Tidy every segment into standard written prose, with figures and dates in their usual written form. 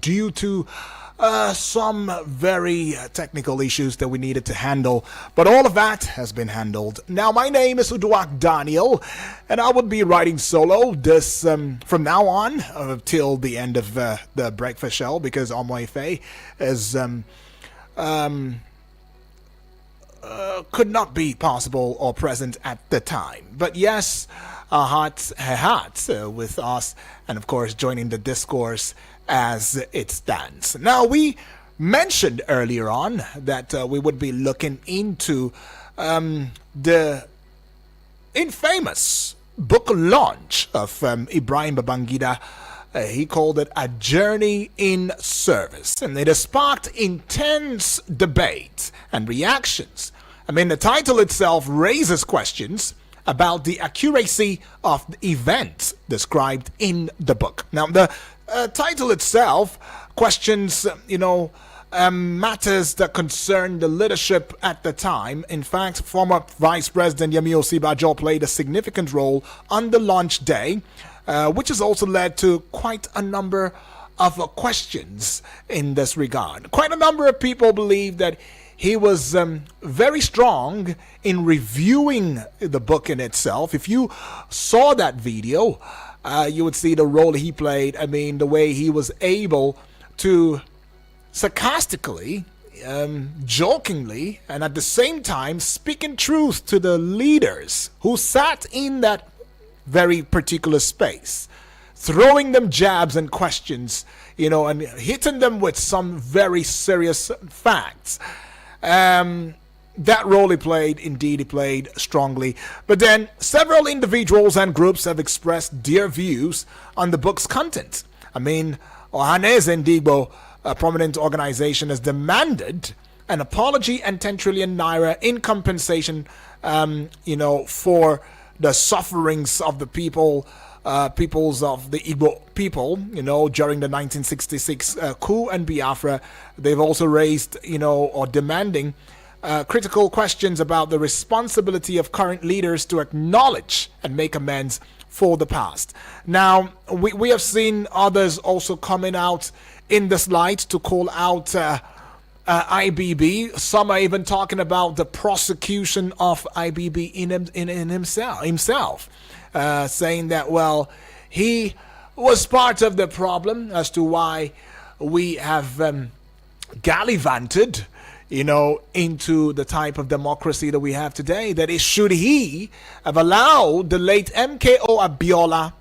due to some very technical issues that we needed to handle, but all of that has been handled. Now, my name is Uduak Daniel, and I would be writing solo this from now on till the end of the breakfast show, because Omoife is could not be possible or present at the time. But yes, our hearts with us, and of course joining the discourse as it stands. Now, we mentioned earlier on that we would be looking into the infamous book launch of Ibrahim Babangida. He called it A Journey in Service, and it has sparked intense debate and reactions. I mean, the title itself raises questions about the accuracy of the events described in the book. Now, the title itself questions, matters that concern the leadership at the time. In fact, former Vice President Yemi Osinbajo played a significant role on the launch day, which has also led to quite a number of questions in this regard. Quite a number of people believe that he was very strong in reviewing the book in itself. If you saw that video, you would see the role he played. I mean, the way he was able to sarcastically, jokingly, and at the same time speaking truth to the leaders who sat in that very particular space, throwing them jabs and questions, and hitting them with some very serious facts. That role he played, indeed he played strongly. But then several individuals and groups have expressed their views on the book's content. I mean, Ohaneze Ndigbo, a prominent organization, has demanded an apology and 10 trillion naira in compensation, for the sufferings of the peoples of the Igbo people, during the 1966 coup and Biafra. They've also raised, or demanding critical questions about the responsibility of current leaders to acknowledge and make amends for the past. Now, we have seen others also coming out in this light to call out IBB. Some are even talking about the prosecution of IBB in himself. Saying that, well, he was part of the problem as to why we have gallivanted, into the type of democracy that we have today. That is, should he have allowed the late MKO Abiola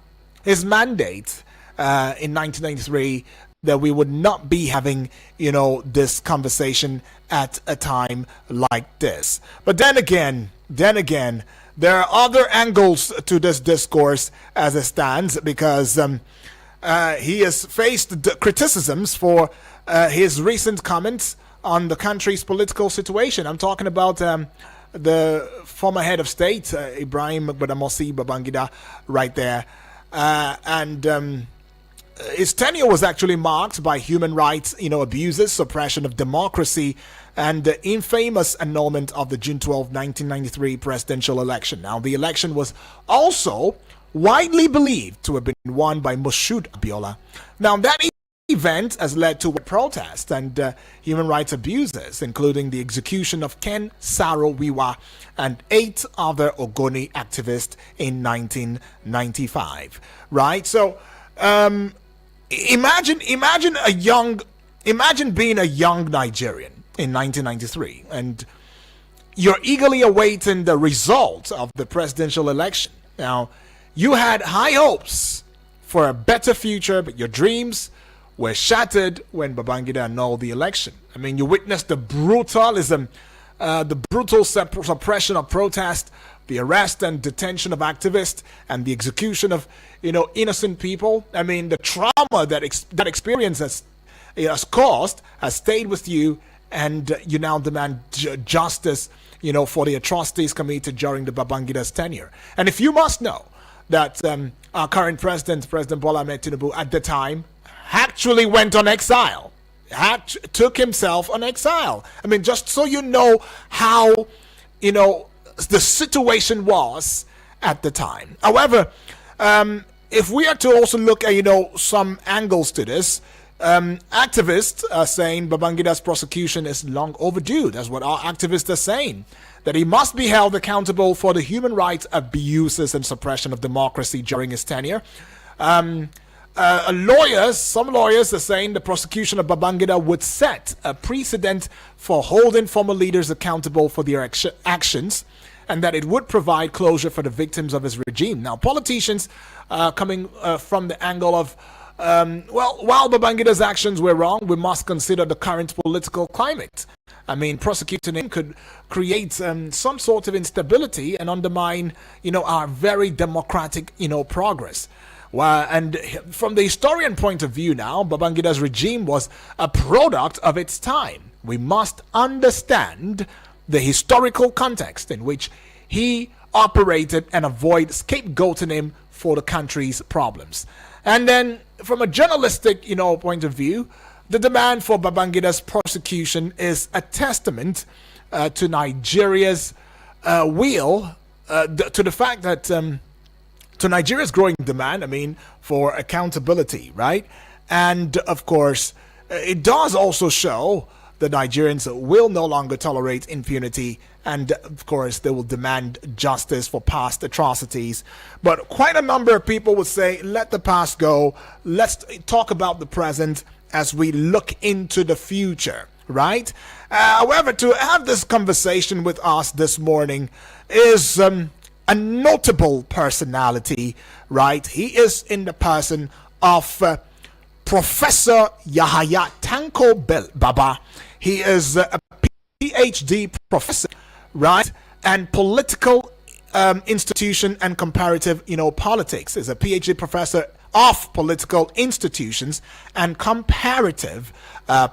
his mandate in 1993, that we would not be having, this conversation at a time like this. But then again, there are other angles to this discourse as it stands, because he has faced criticisms for his recent comments on the country's political situation. I'm talking about the former head of state, Ibrahim Babangida, right there. And his tenure was actually marked by human rights, abuses, suppression of democracy, and the infamous annulment of the June 12, 1993 presidential election. Now, the election was also widely believed to have been won by Moshood Abiola. Now, that event has led to protests and human rights abuses, including the execution of Ken Saro-Wiwa and 8 other Ogoni activists in 1995. Right? So, imagine being a young Nigerian in 1993, and you're eagerly awaiting the result of the presidential election. Now, you had high hopes for a better future, but your dreams were shattered when Babangida annulled the election. I mean, you witnessed the brutalism, the brutal suppression of protest, the arrest and detention of activists, and the execution of, innocent people. I mean, the trauma that experience has caused has stayed with you, and you now demand justice, for the atrocities committed during the Babangida's tenure. And if you must know that our current president, President Bola Ahmed Tinubu, at the time, actually went on exile, took himself on exile. I mean, just so you know how, the situation was at the time. However, if we are to also look at, some angles to this, Activists are saying Babangida's prosecution is long overdue. That's what our activists are saying. That he must be held accountable for the human rights abuses and suppression of democracy during his tenure. Some lawyers are saying the prosecution of Babangida would set a precedent for holding former leaders accountable for their actions, and that it would provide closure for the victims of his regime. Now, politicians coming from the angle of, while Babangida's actions were wrong, we must consider the current political climate. I mean, prosecuting him could create some sort of instability and undermine, our very democratic, progress. Well, and from the historian point of view now, Babangida's regime was a product of its time. We must understand the historical context in which he operated and avoid scapegoating him for the country's problems. And then from a journalistic, point of view, the demand for Babangida's prosecution is a testament to Nigeria's will, to the fact that, to Nigeria's growing demand, for accountability, right? And of course, it does also show that Nigerians will no longer tolerate impunity, and of course they will demand justice for past atrocities. But quite a number of people would say, let the past go, let's talk about the present as we look into the future, right? However, to have this conversation with us this morning is a notable personality, right? He is in the person of Professor Yahaya Tanko Baba. He is a PhD professor, right? And political institution and comparative, politics. Is a PhD professor of political institutions and comparative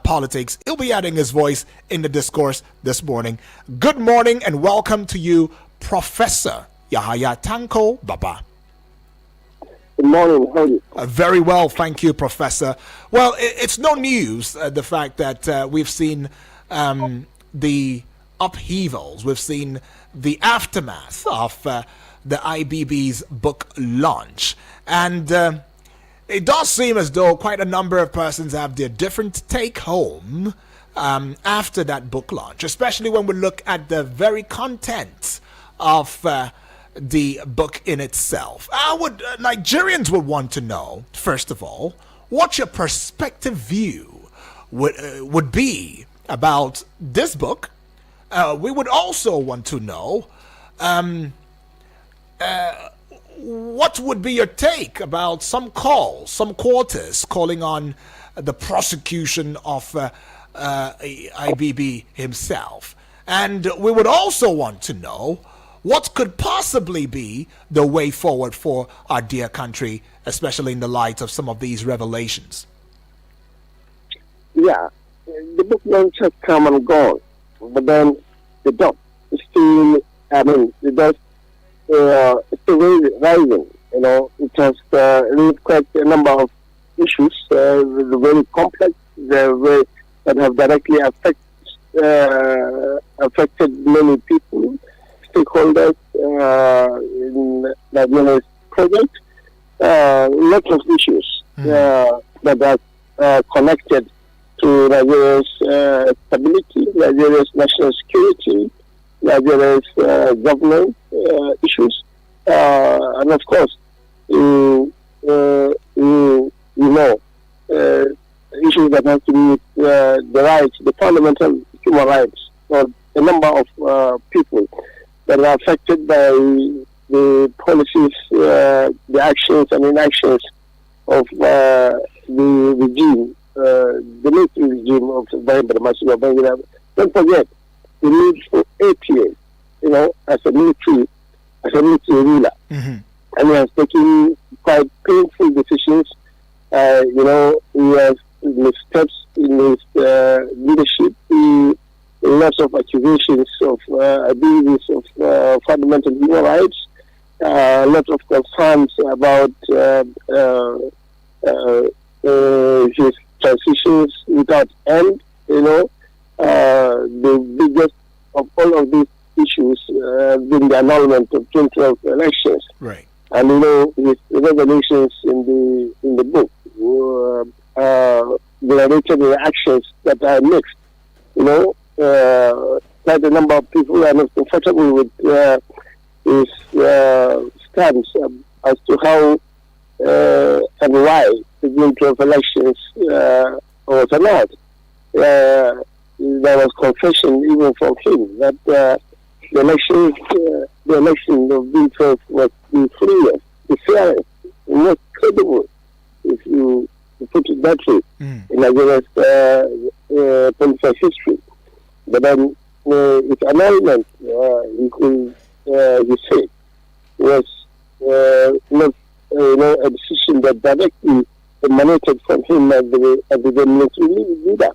politics. He'll be adding his voice in the discourse this morning. Good morning and welcome to you, Professor Yahaya Tanko Baba. Good morning. How are you? Very well, thank you, Professor. Well, it's no news, the fact that we've seen the upheavals, we've seen the aftermath of the IBB's book launch. And it does seem as though quite a number of persons have their different take home after that book launch, especially when we look at the very content of the book in itself. Nigerians would want to know, first of all, what your perspective view would be about this book. We would also want to know what would be your take about some quarters calling on the prosecution of IBB himself. And we would also want to know what could possibly be the way forward for our dear country, especially in the light of some of these revelations. Yeah, the book launch has come and gone, but then the dot is still, the dot is still rising. It has raised quite a number of issues, very complex, that have directly affected many people, stakeholders in Nigeria's project. Lots of issues that are connected to Nigeria's stability, Nigeria's national security, Nigeria's governance issues, and of course, issues that have to do with the rights, the fundamental human rights of a number of people that are affected by the policies, the actions and inactions of the regime, the military regime of Babangida. Don't forget, he lived for 8 years, as a military ruler. Mm-hmm. And he has taken quite painful decisions. He has missteps in his leadership. Lots of accusations of abuses of fundamental human rights. Lots of concerns about his transitions without end. The biggest of all of these issues been the annulment of 2012 elections. Right. And his revelations in the book generated reactions that are mixed. Quite a number of people are not comfortable with his stance as to how and why the guilt of elections was allowed. There was confession even from him that the election of June 12 was the freest, the fairest, the most credible, if you put it that way, in Nigeria's political history. But then its annulment, he said, was not a decision that directly emanated from him as the military leader.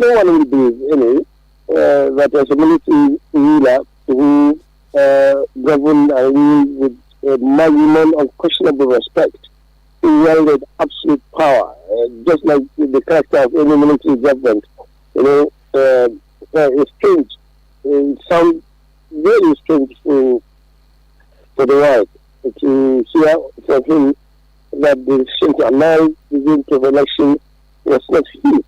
No one will believe that as a military leader who governed and ruled with maximum unquestionable respect, he wielded absolute power, just like the character of any military government. It's strange. It sounds very strange for the world to hear from him that the decision to annul the result of election was not his.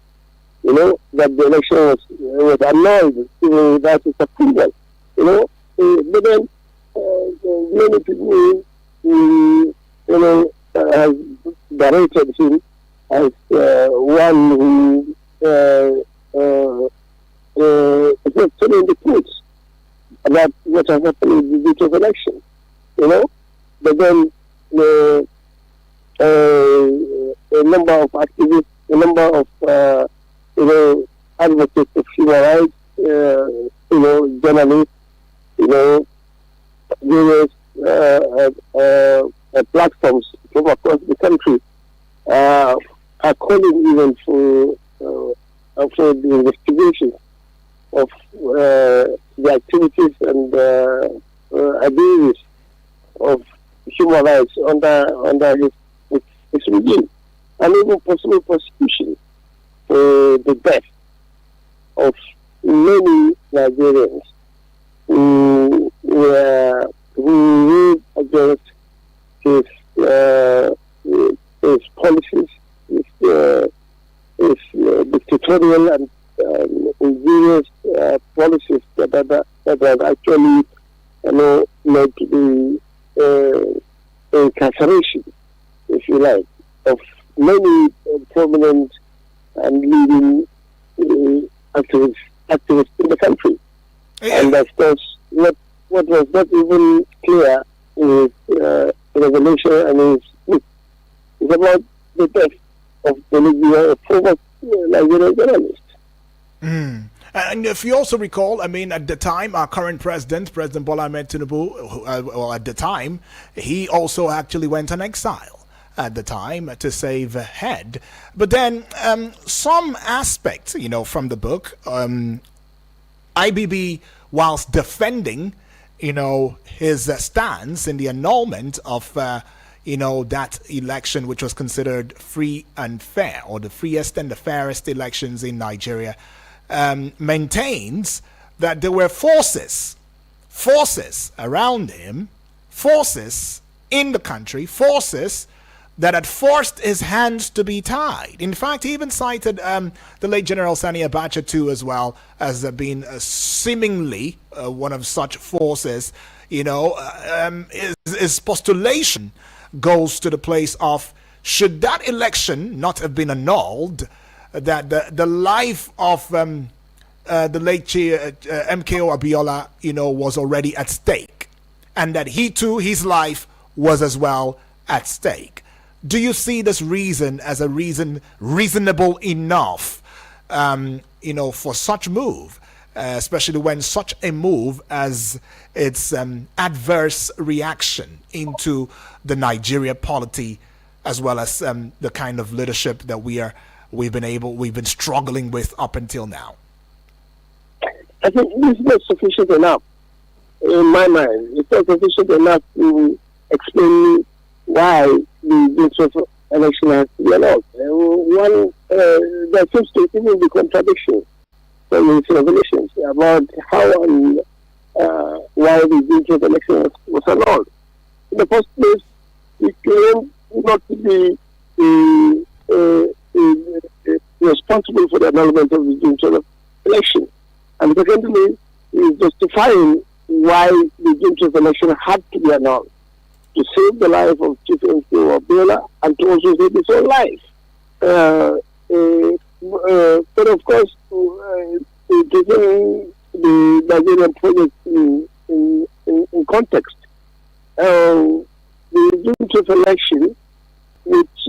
That the election was annulled even without his approval. But then many people have narrated him as one who is not telling the truth about what has happened in the date of election. But then a number of activists, a number of advocates of human rights, journalists, various platforms from across the country are calling even for the investigation of the activities and abuses of human rights under his regime, and even possible prosecution for the death of many Nigerians who ruled against his policies, his dictatorial and various policies that have actually led to the incarceration, if you like, of many prominent and leading activists in the country. And of course, what was not even clear in his revelation and his book is about the death of the former Nigerian journalist. And if you also recall, at the time, our current President Bola Ahmed Tinubu, at the time, he also actually went on exile at the time to save a head. But then some aspects, from the book, IBB, whilst defending, his stance in the annulment of, that election, which was considered free and fair, or the freest and the fairest elections in Nigeria, maintains that there were forces around him, forces in the country, forces that had forced his hands to be tied. In fact, he even cited the late General Sani Abacha too, as well, as being seemingly one of such forces. His postulation goes to the place of, should that election not have been annulled, that the life of the late MKO Abiola, was already at stake, and that he too, his life was as well at stake. Do you see this reason as a reasonable enough, for such move, especially when such a move as its adverse reaction into the Nigeria polity, as well as the kind of leadership that we've been struggling with up until now? I think this is not sufficient enough, in my mind. It's not sufficient enough to explain why the election has to be allowed. There seems to even be contradiction from his revelations about how and why the election was allowed. In the first place, it claimed not to be responsible for the annulment of the June 12 election. And secondly, he is justifying why the June 12 election had to be annulled, to save the life of Chief MK Abiola and to also save his own life. But of course, taking the Nigerian project in context, the June 12 election, which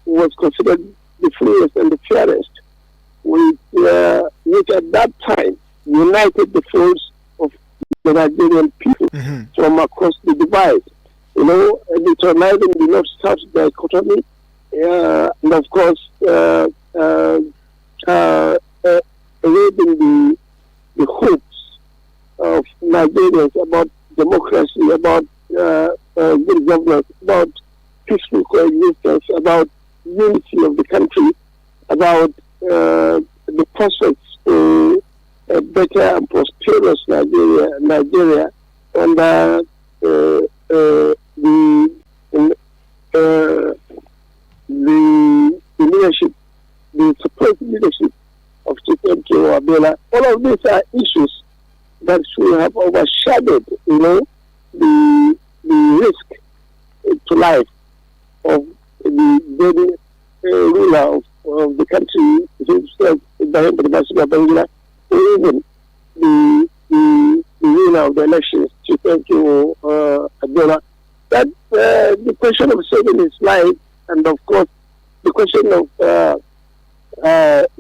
was considered the freest and the fairest, which at that time united the force of the Nigerian people from across the divide. You know, neutralizing the North-South dichotomy, and of course, raising the hopes of Nigerians about democracy, about good governance, about peaceful coexistence, about unity of the country, about the prospects for a better and prosperous Nigeria, and the leadership, the supposed leadership of Chief MK Abiola. All of these are issues that should have overshadowed, you know, the risk to life of the very ruler of the country, himself, Babangida, or even the winner of the elections, Chief MK Abiola. That the question of saving his life, and of course the question of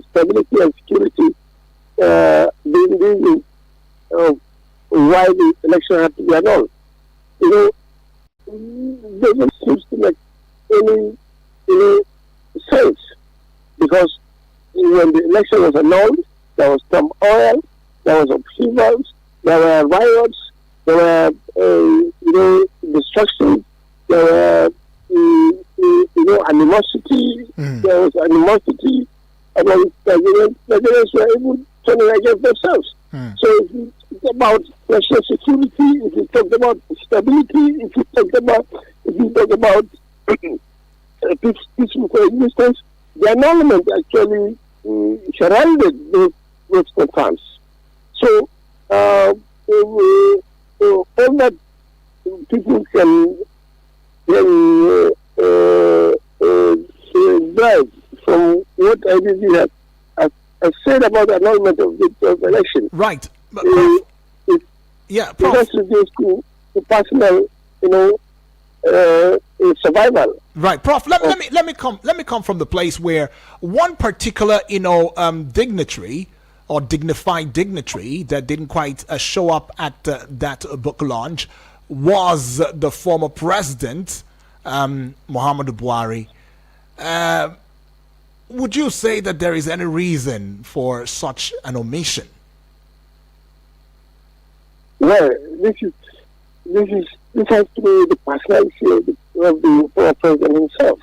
stability and security being the reason of why the election had to be annulled. You know, it doesn't seem to make any sense, because when the election was annulled, there was some oil, there was upheavals, there were riots, there were destruction, there were animosity. There was animosity among Nigerians. Nigerians were even turning against themselves. So if it's about national security, if you talk about stability, if you talk about peaceful coexistence, the annulment actually surrounded those concerns. So all that people can drive from what IBB has said about the annulment of the election. Right. It has to do to personal, survival. Right, Prof. Let me come from the place where one particular dignitary or dignified dignitary that didn't quite show up at that book launch was the former president, Muhammadu Buhari. Would you say that there is any reason for such an omission? Well, this has to do with the personality of the former president himself,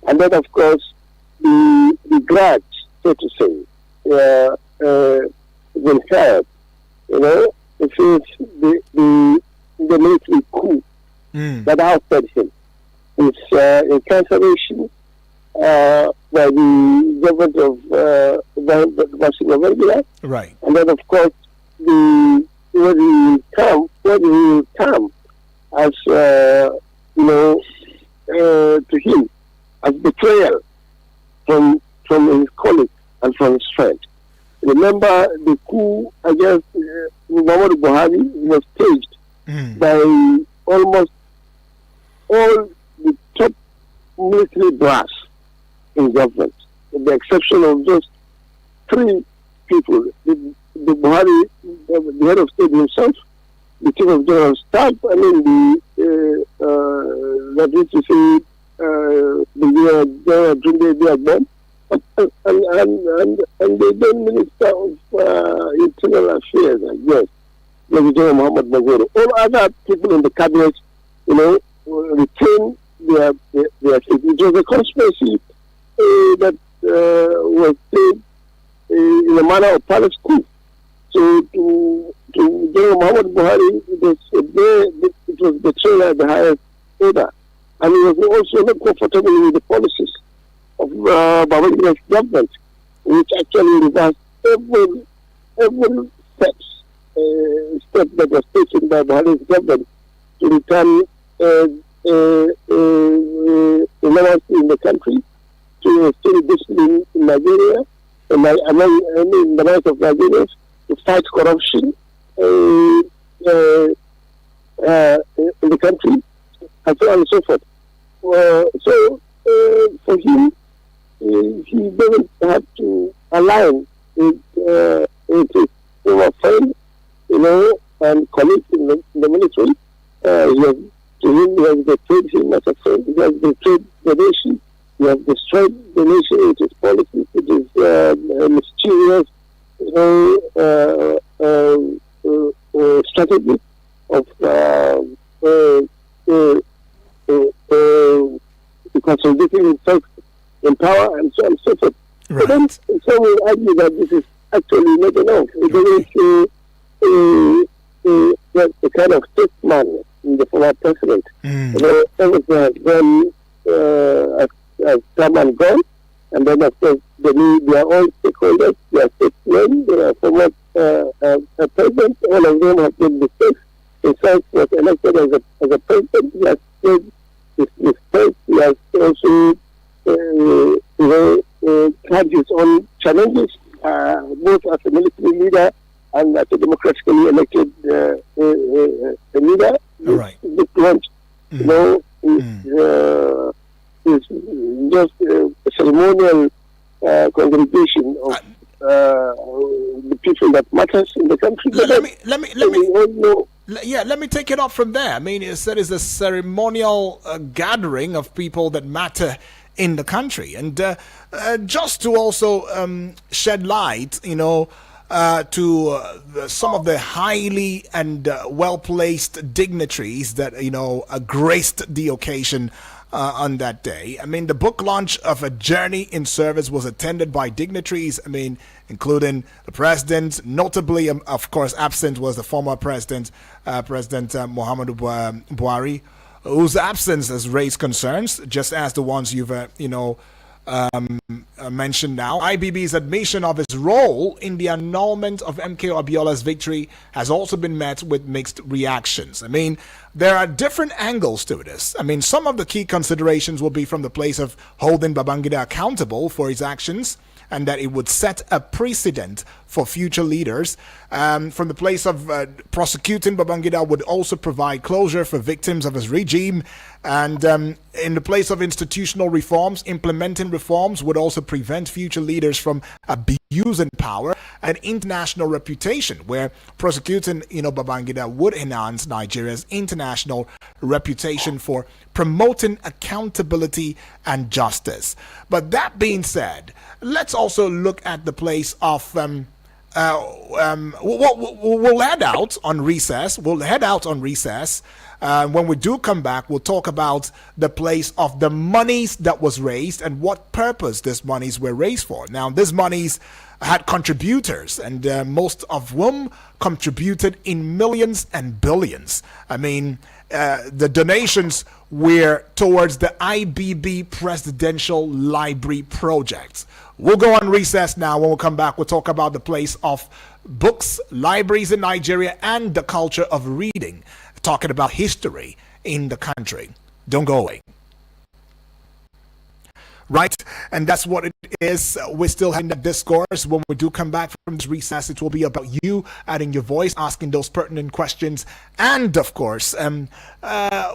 and then of course the grudge, so to say, will help. If it's the military coup that ousted him, it's incarceration by the government of Babangida, right? And then of course where he will come as to him as betrayal from his colleagues and from his friends. Remember, the coup against Muhammadu Buhari was staged by almost all the top military brass in government, with the exception of just 3 people: the Buhari, the head of state himself, the chief of general staff, that is to say, the General and the then Minister of Internal Affairs, I guess, General Muhammad Magoro. All other people in the cabinet, retain their seat. It was a conspiracy that was played in a manner of palace coup. So to General Muhammad Buhari, it was betrayal at the highest order, and he was also not comfortable with the policies of Babangida government, which actually reversed every step that was taken by Buhari's government to return normalcy in the country, to still discipline in Nigeria, in the minds of Nigerians, to fight corruption in the country, and so on and so forth. For him, he doesn't have to align with his former friend, and colleagues in the military. To him, he has betrayed him as a friend. He has betrayed the nation. He has destroyed the nation with his policies, with his mischievous, strategy of consolidating himself in power, and so on and so forth. Right. But then some will argue that this is actually not enough. It doesn't show the kind of statesman in the former president. Everything has gone has come and gone, and then of course they are all stakeholders, they are statesmen, they are former presidents, all of them have made mistakes. Himself was elected as a president. He has made his mistakes. He has also had his own challenges, both as a military leader and as a democratically elected leader. Right. This launch, is just a ceremonial congregation of the people that matters in the country. Let me take it up from there. I mean, that is a ceremonial gathering of people that matter in the country, and just to also shed light, to some of the highly and well-placed dignitaries that graced the occasion on that day. I mean, the book launch of A Journey in Service was attended by dignitaries, including the president. Notably, of course, absent was the former president, President Muhammadu Buhari, whose absence has raised concerns, just as the ones you've, mentioned now. IBB's admission of his role in the annulment of MK Abiola's victory has also been met with mixed reactions. There are different angles to this. Some of the key considerations will be from the place of holding Babangida accountable for his actions, and that it would set a precedent for future leaders. From the place of prosecuting Babangida would also provide closure for victims of his regime. And in the place of institutional reforms, implementing reforms would also prevent future leaders from abusing power and international reputation, where prosecuting Babangida would enhance Nigeria's international reputation for promoting accountability and justice. But that being said, let's also look at the place of we'll head out on recess. When we do come back, we'll talk about the place of the monies that was raised and what purpose these monies were raised for. Now, these monies had contributors, and most of whom contributed in millions and billions. The donations were towards the IBB Presidential Library project. We'll go on recess now. When we come back, we'll talk about the place of books, libraries in Nigeria, and the culture of reading, talking about history in the country. Don't go away. Right, and that's what it is. We're still having that discourse. When we do come back from this recess, it will be about you adding your voice, asking those pertinent questions, and of course,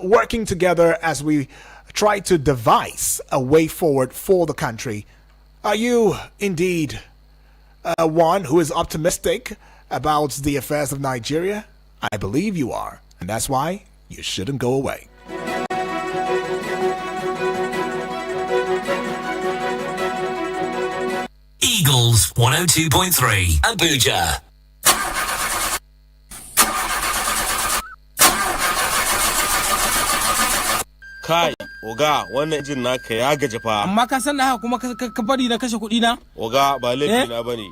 working together as we try to devise a way forward for the country. Are you indeed one who is optimistic about the affairs of Nigeria? I believe you are, and that's why you shouldn't go away. Eagles 102.3 Abuja. Kai, oga, wannan injin naka ya gaji fa. Amma ka san da haka kuma ka bari na kashe kuɗi na? Oga, ba laifi na bane.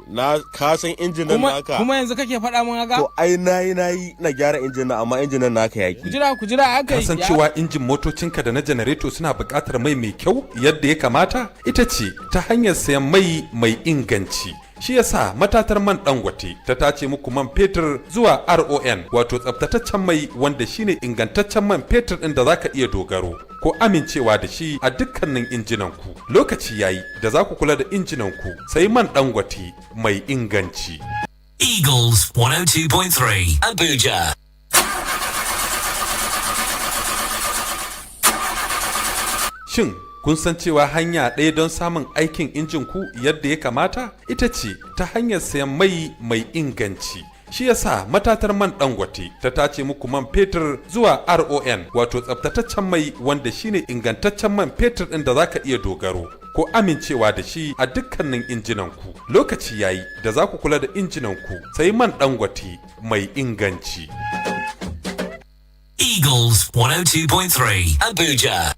Ka san injin nan naka. Kuma yanzu kake faɗa mun haka? To ai nayi na gyara injin nan amma injin nan naka yaki. Kujira aka yi. Ka san cewa injin motocinka da na janareto suna buƙatar mai kyau yadda ya kamata? Ita ce ta hanyar sayan mai inganci. Shi yasa matatar man Dangote ta tace muku man fetur zuwa RON, wato tsaftataccen mai wanda shine ingantaccen man fetur ɗin da zaka iya dogaro ko amincewa da shi a dukkanin injinanku. Lokaci yayi da za ku kula da injinanku sai man Dangote mai inganci. Eagles 102.3 Abuja. Shin kun san cewa hanya ɗaya don samun aikin injin ku yadda ya kamata? Ita ce ta hanyar sayan mai inganci. Shi yasa matatar man Dangote ta tace muku man fetur zuwa RON, wato tsaftataccen mai wanda shine ingantaccen man fetur ɗin da zaka iya dogaro ko amincewa da shi a dukkanin injinanku. Lokaci yayi da za ku kula da injinanku sai man Dangote mai inganci. Eagles 102.3 Abuja.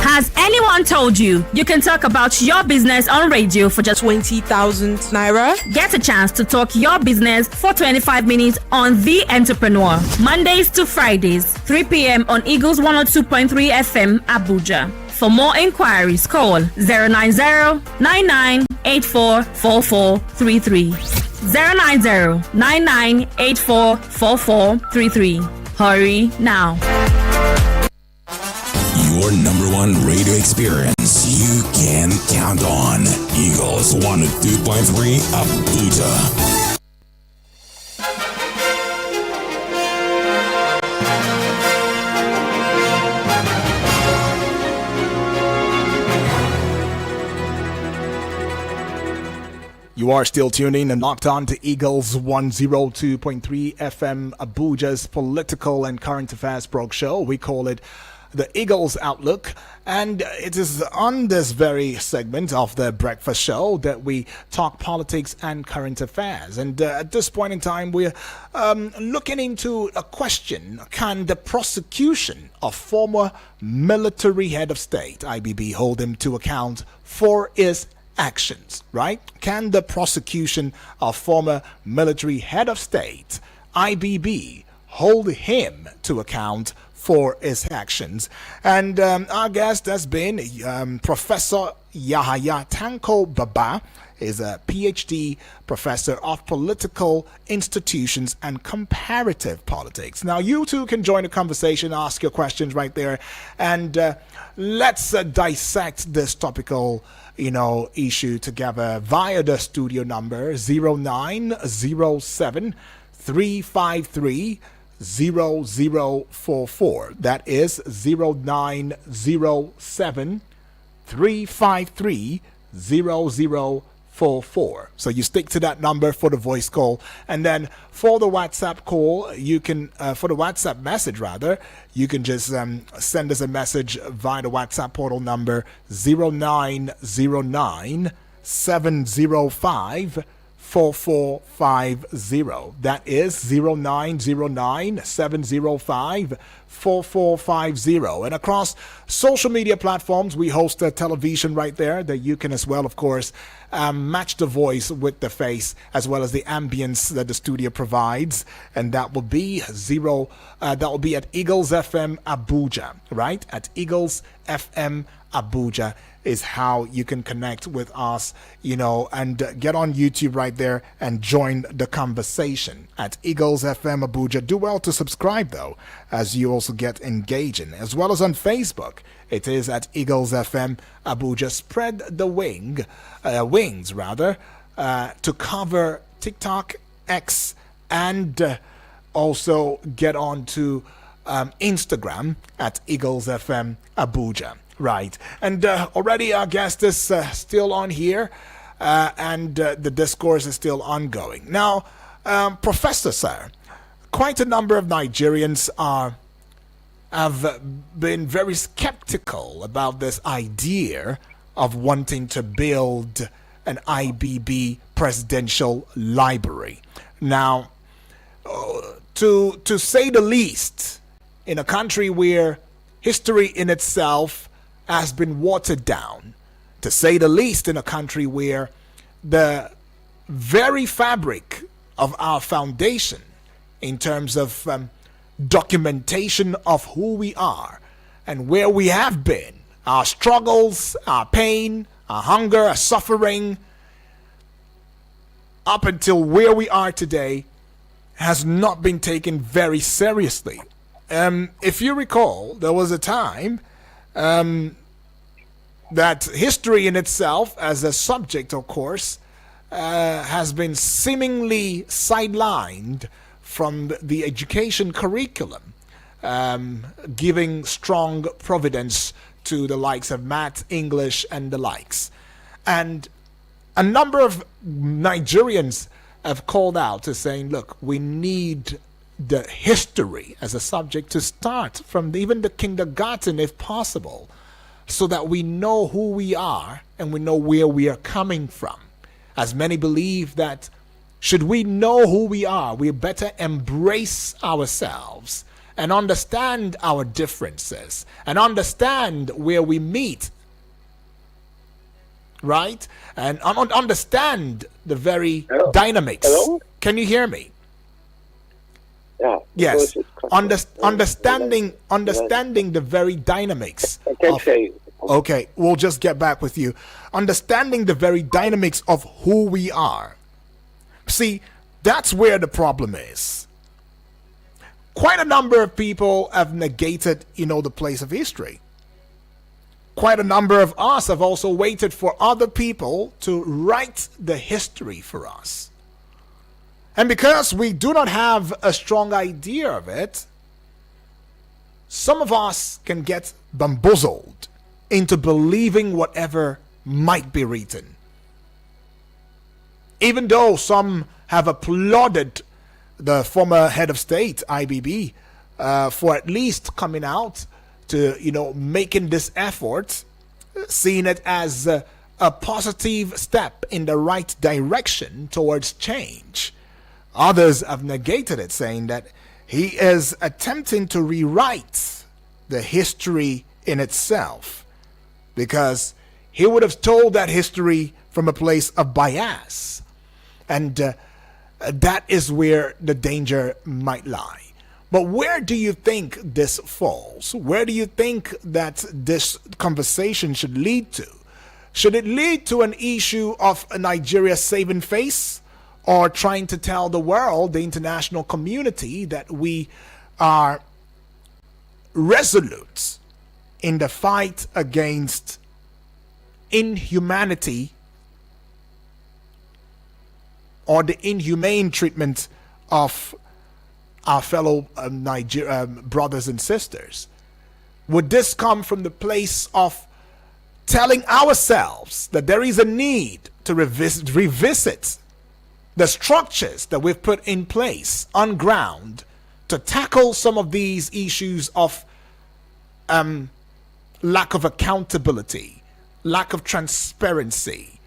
Has anyone told you you can talk about your business on radio for just 20,000 naira? Get a chance to talk your business for 25 minutes on The Entrepreneur. Mondays to Fridays, 3 p.m. on Eagles 102.3 FM Abuja. For more inquiries, call 090-9984-4433. 090-9984-4433. Hurry now. Your number one radio experience you can count on. Eagles 102.3 Abuja. You are still tuning and locked on to Eagles 102.3 FM Abuja's political and current affairs prog show. We call it the Eagles Outlook, and it is on this very segment of the breakfast show that we talk politics and current affairs. And at this point in time, we're looking into a question: can the prosecution of former military head of state IBB hold him to account for his actions? Right? Can the prosecution of former military head of state IBB hold him to account for his actions? And our guest has been Professor Yahaya Tanko Baba, is a PhD professor of political institutions and comparative politics. Now, you too can join the conversation, ask your questions right there, and let's dissect this topical issue together via the studio number 0907 353 0044. That is 0907 353 0044. So you stick to that number for the voice call, and then for the WhatsApp call, you can for the WhatsApp message rather, you can just send us a message via the WhatsApp portal number 0909 705 4450. That is 0909 705 4450. And across social media platforms, we host a television right there that you can as well, of course, match the voice with the face as well as the ambience that the studio provides, and that will be at Eagles FM Abuja, right? At Eagles FM Abuja is how you can connect with us, and get on YouTube right there and join the conversation at Eagles FM Abuja. Do well to subscribe though, as you also get engaging, as well as on Facebook. It is at Eagles FM Abuja. Spread the wings to cover TikTok, X, and also get on to Instagram at Eagles FM Abuja. Right. And already our guest is still on here, and the discourse is still ongoing. Now, Professor, sir, quite a number of Nigerians have been very skeptical about this idea of wanting to build an IBB presidential library. Now, to say the least, in a country where history in itself has been watered down, to say the least, in a country where the very fabric of our foundation in terms of documentation of who we are and where we have been, our struggles, our pain, our hunger, our suffering, up until where we are today, has not been taken very seriously. If you recall, there was a time that history in itself, as a subject, of course, has been seemingly sidelined from the education curriculum, giving strong providence to the likes of math, English, and the likes. And a number of Nigerians have called out to saying, look, we need the history as a subject to start from even the kindergarten, if possible, so that we know who we are and we know where we are coming from. As many believe that should we know who we are, we better embrace ourselves and understand our differences and understand where we meet, right? And understand the very dynamics. Hello? Can you hear me? Yeah. Yes. Understanding the very dynamics. I can't say. Okay, we'll just get back with you. Understanding the very dynamics of who we are. See, that's where the problem is. Quite a number of people have negated, the place of history. Quite a number of us have also waited for other people to write the history for us. And because we do not have a strong idea of it, some of us can get bamboozled into believing whatever might be written. Even though some have applauded the former head of state, IBB, for at least coming out to, making this effort, seeing it as a positive step in the right direction towards change. Others have negated it, saying that he is attempting to rewrite the history in itself, because he would have told that history from a place of bias. And that is where the danger might lie. But where do you think this falls? Where do you think that this conversation should lead to? Should it lead to an issue of Nigeria saving face, or trying to tell the world, the international community, that we are resolute in the fight against inhumanity or the inhumane treatment of our fellow brothers and sisters? Would this come from the place of telling ourselves that there is a need to revisit the structures that we've put in place on ground to tackle some of these issues of lack of accountability, lack of transparency,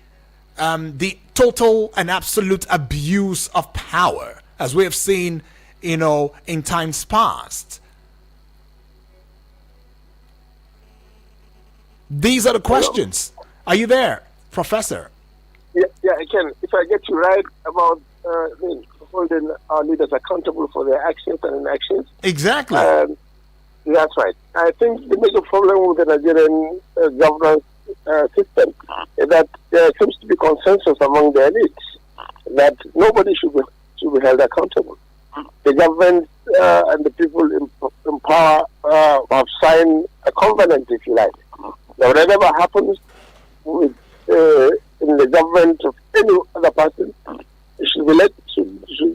the total and absolute abuse of power, as we have seen, in times past? These are the questions. Are you there, Professor? Yeah, I can. If I get you right about holding our leaders accountable for their actions and inactions. Exactly. That's right. I think the major problem with the Nigerian governance system is that there seems to be consensus among the elites that nobody should be held accountable. The government and the people in power have signed a covenant, if you like. Now, whatever happens with in the government of any other person, should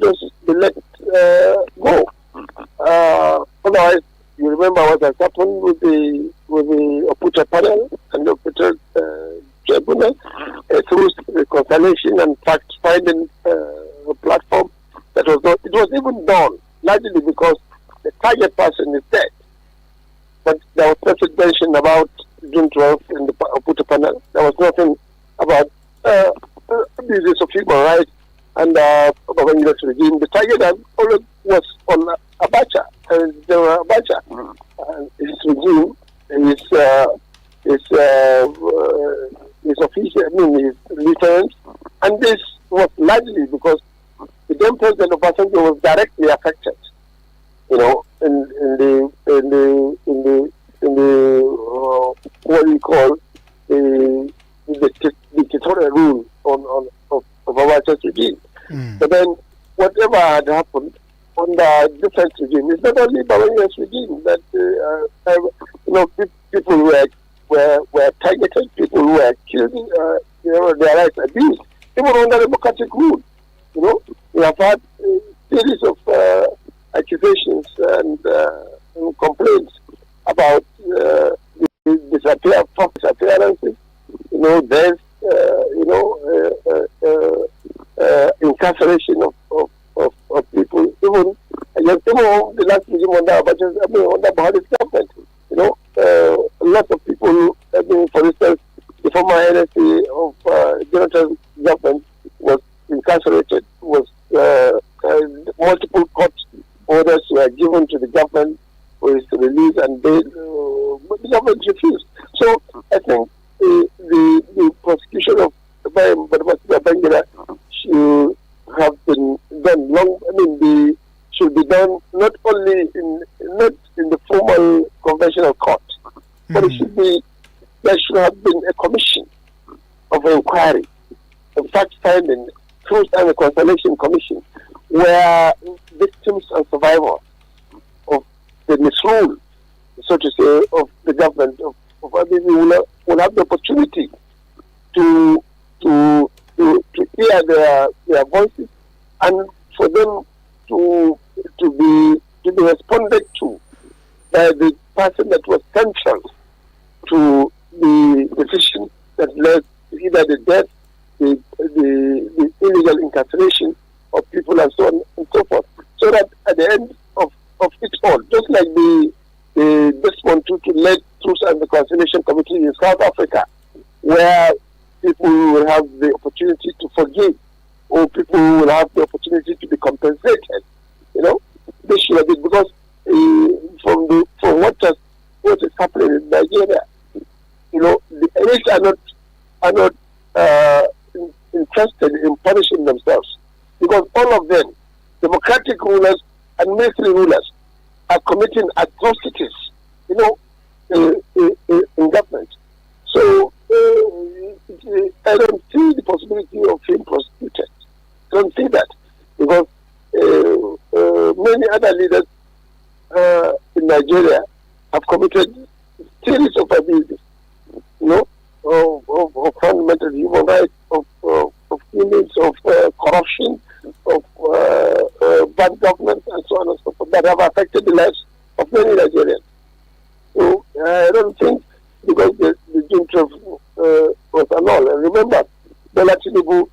just be let go. Otherwise, you remember what has happened with the Oputa panel and the Oputa tribunal through reconciliation and fact-finding platform. It was even done largely because the target person is dead. But there was nothing mentioned about June 12th in the Oputa panel. There was nothing about abuses of human rights and Babangida's regime. The target always was on Abacha, General Abacha. his regime, his official, his lieutenants, and this was largely because the then President Obasanjo was directly affected, in the what you call the dictatorial rule of Obasanjo's regime. But then whatever had happened under different regime, it's not only Babanga's regime that people were targeted, people were killed, their rights abused, even under democratic rule. We have had a series of accusations and complaints about disappearances, deaths, incarceration of people, even the last regime under Buhari's government, lots of people, for instance, the former NSA of Jonathan's government was incarcerated, multiple court orders were given to the government for his release, and but the government refused. So I think the prosecution of Babangida should have been done should be done not only not in the formal conventional court, but there should have been a commission of inquiry, a fact-finding, truth and reconciliation commission, where victims and survivors of the misrule, so to say, of the government of IBB will have the opportunity to hear their voices, and for them to be responded to by the person that was central to the decision that led to either the death, the illegal incarceration of people, and so on and so forth. So that at the end of it all, just like the Desmond Tutu-led Truth and Reconciliation Committee in South Africa, where people will have the opportunity to forgive, or people will have the opportunity to be compensated. They should have been, because from what is happening in Nigeria, the elites are not interested in punishing themselves, because all of them, democratic rulers and military rulers, are committing atrocities, in government. So I don't see the possibility of him prosecuted. I don't see that, because many other leaders in Nigeria have committed series of abuses, of fundamental human rights, of killings, of corruption, of bad government, and so on and so forth, that have affected the lives of many Nigerians. So I don't think, because the junta was annulled. And remember, Bola Tinubu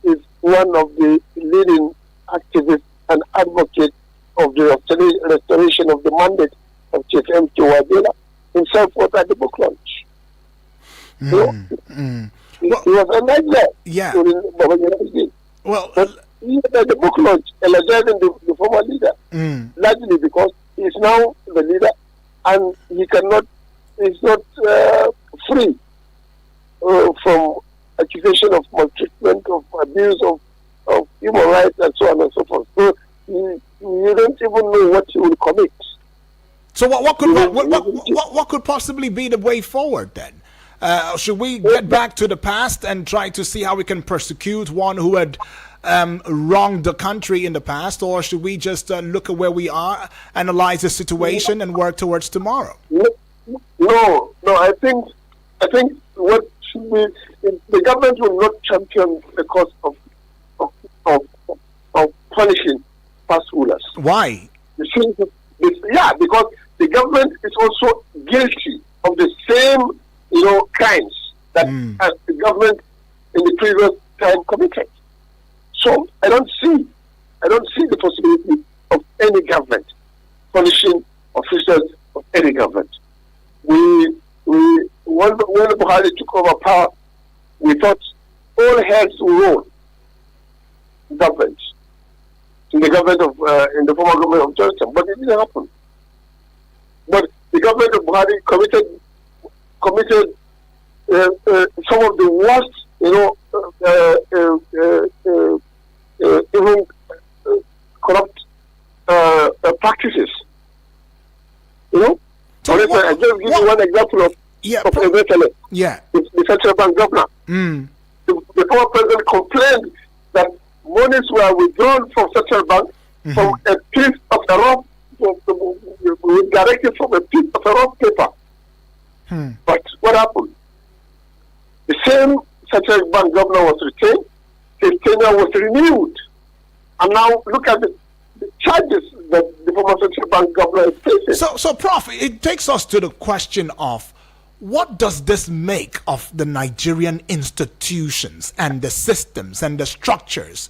is one of the leading activists and advocates of the restoration of the mandate of Chief M. Wadela. Himself was at the book launch. He was a nightmare during Babangida regime. But he was at the book launch, elegizing the former leader, largely because he is now the leader, and he is not free from accusation of maltreatment, of abuse of human rights, and so on and so forth. So you don't even know what he will commit. So what could possibly be the way forward then? Should we get back to the past and try to see how we can persecute one who had wronged the country in the past, or should we just look at where we are, analyze the situation, and work towards tomorrow? No. I think what should be, the government will not champion the cause of punishing past rulers. Why? Because the government is also guilty of the same crimes that the government in the previous time committed. So I don't see the possibility of any government punishing officials of any government. When Buhari took over power, we thought all heads will roll government in the government of in the former government of Johnson, but it didn't happen. But the government of Buhari committed some of the worst, even corrupt practices. So I just give you one example of the central bank governor. The former president complained that monies were withdrawn from central bank from a piece of a rough, directed from a piece of a rough paper. But what happened? The same central bank governor was retained, his tenure was renewed. And now look at the charges that the former central bank governor is facing. So, Prof, it takes us to the question of what does this make of the Nigerian institutions and the systems and the structures?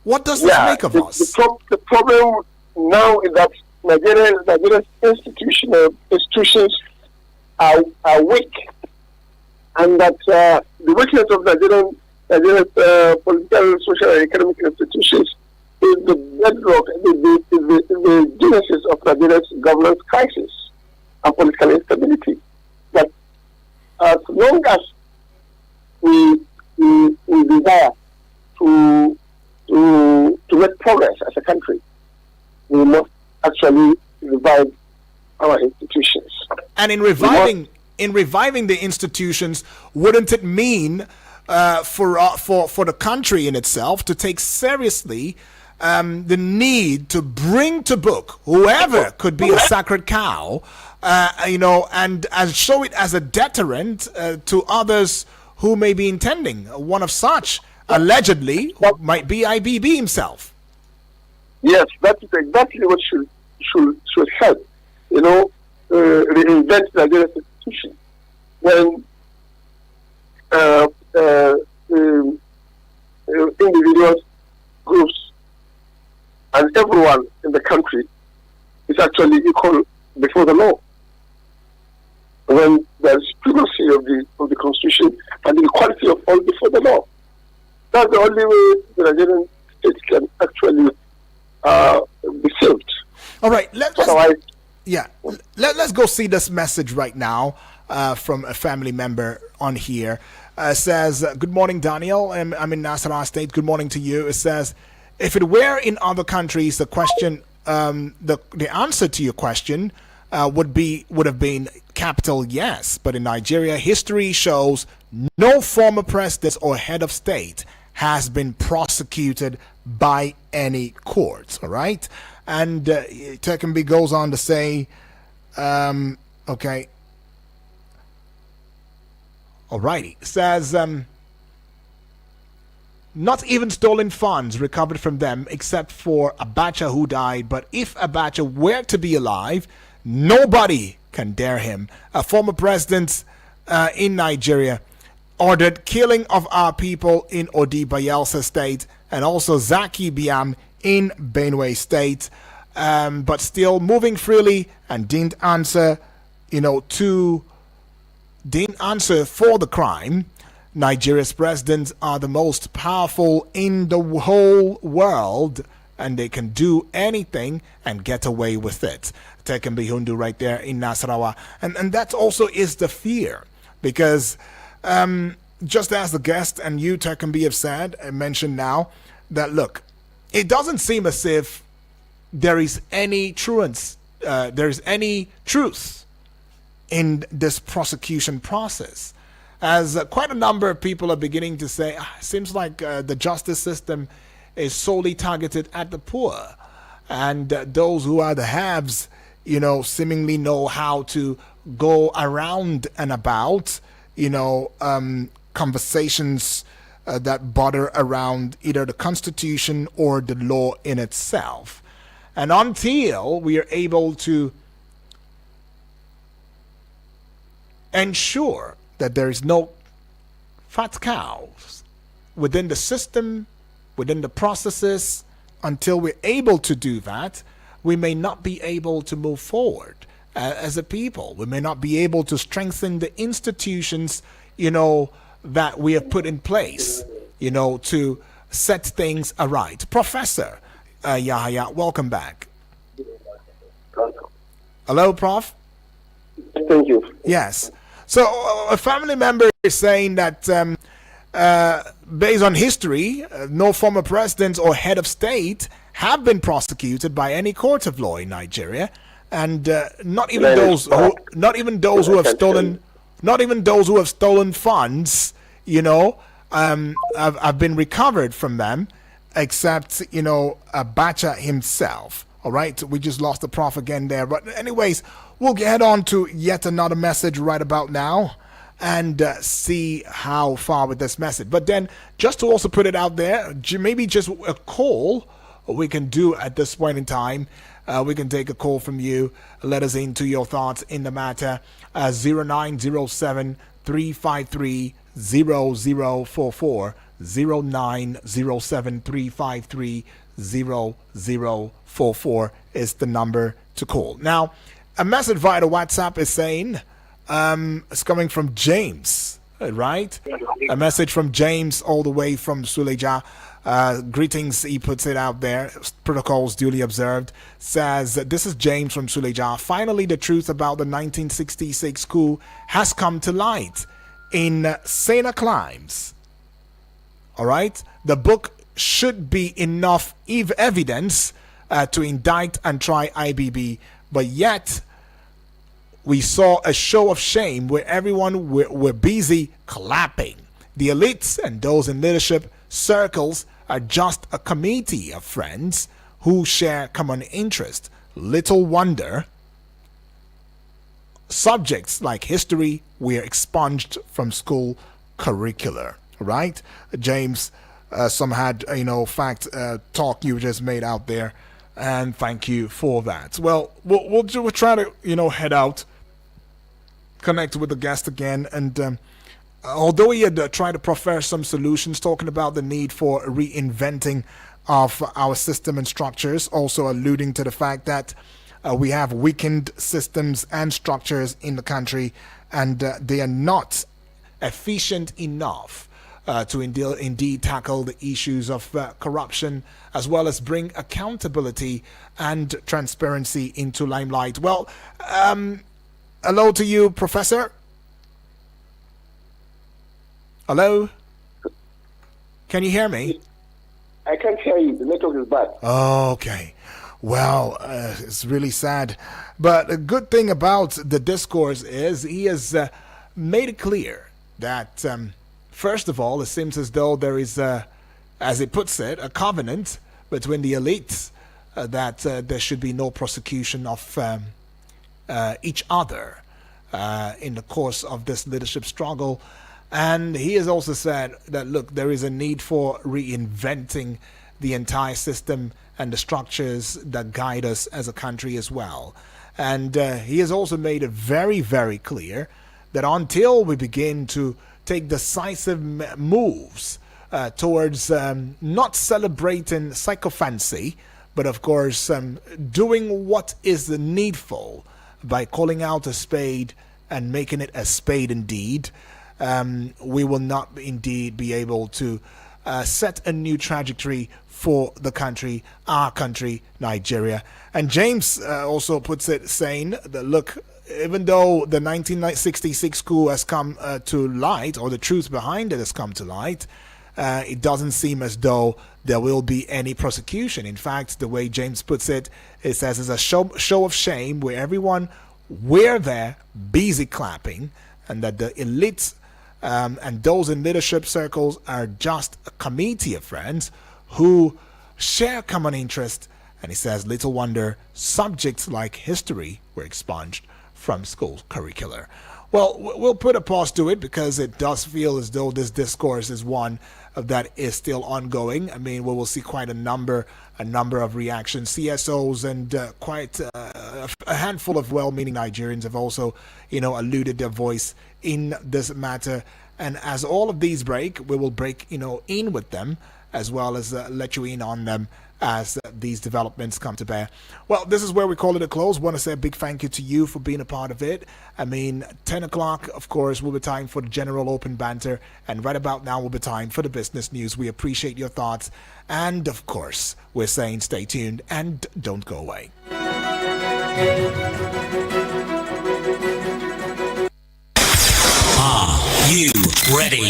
What does this make of us? The problem now is that Nigerian institutions are weak, and that the weakness of Nigerian political, social, and economic institutions is the bedrock, the genesis of Nigeria's governance crisis and political instability. But as long as we desire to make progress as a country, we must actually revive our institutions. And in reviving the institutions, wouldn't it mean for the country in itself to take seriously the need to bring to book whoever could be a sacred cow, and show it as a deterrent to others who may be intending? One of such, allegedly, might be IBB himself. Yes, that is exactly what should help, reinvent Nigeria's institution. When individuals, groups, and everyone in the country is actually equal before the law. When there is primacy of the Constitution and the equality of all before the law. That's the only way the Nigerian state can actually be saved. All right, let's go see this message right now from a family member on here. Says, good morning, Daniel. I'm in Nasarawa State. Good morning to you. It says, if it were in other countries, the question, the answer to your question would have been capital yes. But in Nigeria, history shows no former president or head of state has been prosecuted by any court. All right, and Tekenbi goes on to say, okay. Alrighty, says, not even stolen funds recovered from them except for Abacha who died. But if Abacha were to be alive, nobody can dare him. A former president in Nigeria ordered killing of our people in Odi Bayelsa State and also Zaki Biam in Benue State, but still moving freely and didn't answer for the crime. Nigeria's presidents are the most powerful in the whole world, and they can do anything and get away with it. Tekken Bihundu right there in Nasarawa. And that also is the fear, because just as the guest and you, Tekken have said and mentioned now, that look, it doesn't seem as if there is any truth in this prosecution process, as quite a number of people are beginning to say, it seems like the justice system is solely targeted at the poor, and those who are the haves, seemingly know how to go around and about, conversations that border around either the Constitution or the law in itself. And until we are able to ensure that there is no fat cows within the system, within the processes, until we're able to do that, we may not be able to move forward as a people. We may not be able to strengthen the institutions, that we have put in place, to set things aright. Professor Yahya, welcome back. Hello, Prof. Thank you. Yes. So a family member is saying that based on history, no former president or head of state have been prosecuted by any court of law in Nigeria, and not even those who have stolen funds, have been recovered from them, except Abacha himself. All right, we just lost the prof again there, but anyways, we'll get on to yet another message right about now and see how far with this message. But then, just to also put it out there, maybe just a call we can do at this point in time. We can take a call from you. Let us into your thoughts in the matter. 0907 353 0044. 0907 353 0044 is the number to call. Now, a message via the WhatsApp is saying, it's coming from James, right? A message from James all the way from Suleja. Greetings, he puts it out there. Protocols duly observed. Says, this is James from Suleja. Finally, the truth about the 1966 coup has come to light in Sena Climes. All right? The book should be enough evidence to indict and try IBB, but yet we saw a show of shame where everyone were busy clapping. The elites and those in leadership circles are just a committee of friends who share common interest. Little wonder subjects like history were expunged from school curricula. Right, James? Some had talk you just made out there, and thank you for that. Well, we'll try to head out, connect with the guest again, and although he had tried to proffer some solutions, talking about the need for reinventing of our system and structures, also alluding to the fact that we have weakened systems and structures in the country, and they are not efficient enough to indeed tackle the issues of corruption, as well as bring accountability and transparency into limelight. Well, hello to you, Professor. Hello? Can you hear me? I can't hear you. The network is bad. Okay. Well, it's really sad. But a good thing about the discourse is he has made it clear that first of all, it seems as though there is, as he puts it, a covenant between the elites that there should be no prosecution of each other in the course of this leadership struggle. And he has also said that, look, there is a need for reinventing the entire system and the structures that guide us as a country as well. And he has also made it very, very clear that until we begin to take decisive moves towards not celebrating sycophancy, but of course doing what is needful by calling out a spade and making it a spade indeed, we will not indeed be able to set a new trajectory for the country, our country, Nigeria. And James also puts it saying that, look, even though the 1966 coup has come to light, or the truth behind it has come to light, it doesn't seem as though there will be any prosecution. In fact, the way James puts it, it says it's a show of shame where everyone were there busy clapping, and that the elites and those in leadership circles are just a committee of friends who share common interest. And he says, little wonder subjects like history were expunged from school curricula. Well, we'll put a pause to it because it does feel as though this discourse is one that is still ongoing. I mean, we will see quite a number of reactions. CSOs and quite a handful of well-meaning Nigerians have also, alluded their voice in this matter. And as all of these break, we will break, in with them, as well as let you in on them as these developments come to bear. Well, this is where we call it a close. Want to say a big thank you to you for being a part of it. I mean, 10 o'clock, of course, will be time for the general open banter, and right about now will be time for the business news. We appreciate your thoughts, and of course, we're saying stay tuned and don't go away. you ready?